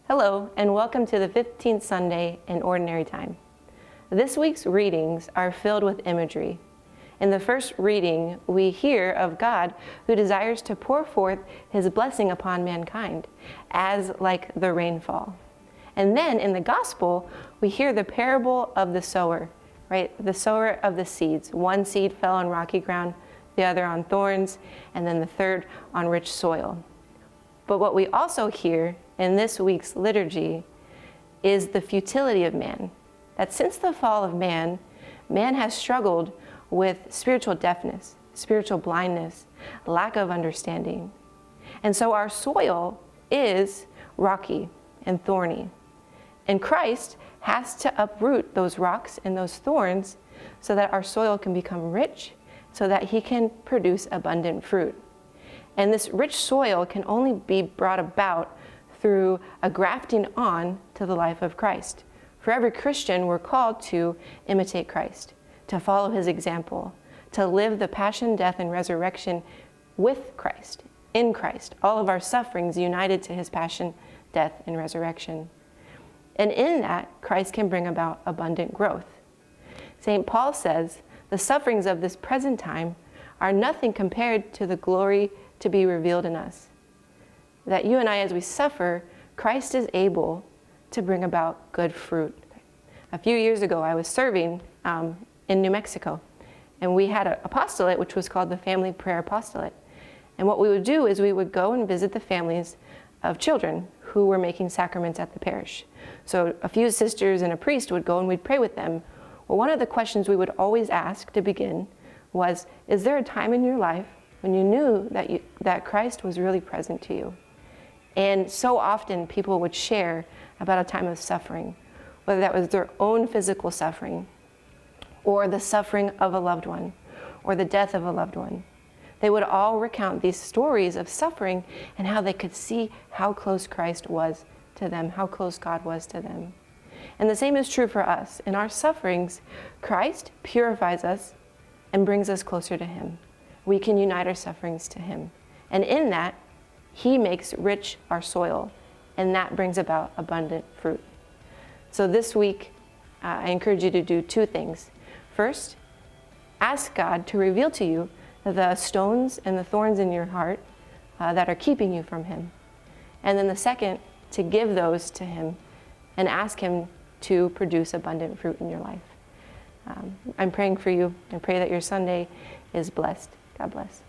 Hello, and welcome to the 15th Sunday in Ordinary Time. This week's readings are filled with imagery. In the first reading, we hear of God who desires to pour forth His blessing upon mankind, as like the rainfall. And then in the Gospel, we hear the parable of the sower, right? The sower of the seeds. One seed fell on rocky ground, the other on thorns, and then the third on rich soil. But what we also hear in this week's liturgy is the futility of man. That since the fall of man, man has struggled with spiritual deafness, spiritual blindness, lack of understanding. And so our soil is rocky and thorny. And Christ has to uproot those rocks and those thorns so that our soil can become rich, so that He can produce abundant fruit. And this rich soil can only be brought about through a grafting on to the life of Christ. For every Christian, we're called to imitate Christ, to follow His example, to live the passion, death, and resurrection with Christ, in Christ, all of our sufferings united to His passion, death, and resurrection. And in that, Christ can bring about abundant growth. St. Paul says, the sufferings of this present time are nothing compared to the glory to be revealed in us. That you and I, as we suffer, Christ is able to bring about good fruit. A few years ago, I was serving in New Mexico, and we had an apostolate, which was called the Family Prayer Apostolate. And what we would do is we would go and visit the families of children who were making sacraments at the parish. So a few sisters and a priest would go and we'd pray with them. Well, one of the questions we would always ask to begin was, is there a time in your life when you knew that Christ was really present to you? And so often people would share about a time of suffering, whether that was their own physical suffering, or the suffering of a loved one, or the death of a loved one. They would all recount these stories of suffering and how they could see how close Christ was to them, how close God was to them. And the same is true for us. In our sufferings, Christ purifies us and brings us closer to Him. We can unite our sufferings to Him. And in that, He makes rich our soil, and that brings about abundant fruit. So this week, I encourage you to do two things. First, ask God to reveal to you the stones and the thorns in your heart that are keeping you from Him. And then the second, to give those to Him and ask Him to produce abundant fruit in your life. I'm praying for you and pray that your Sunday is blessed. God bless.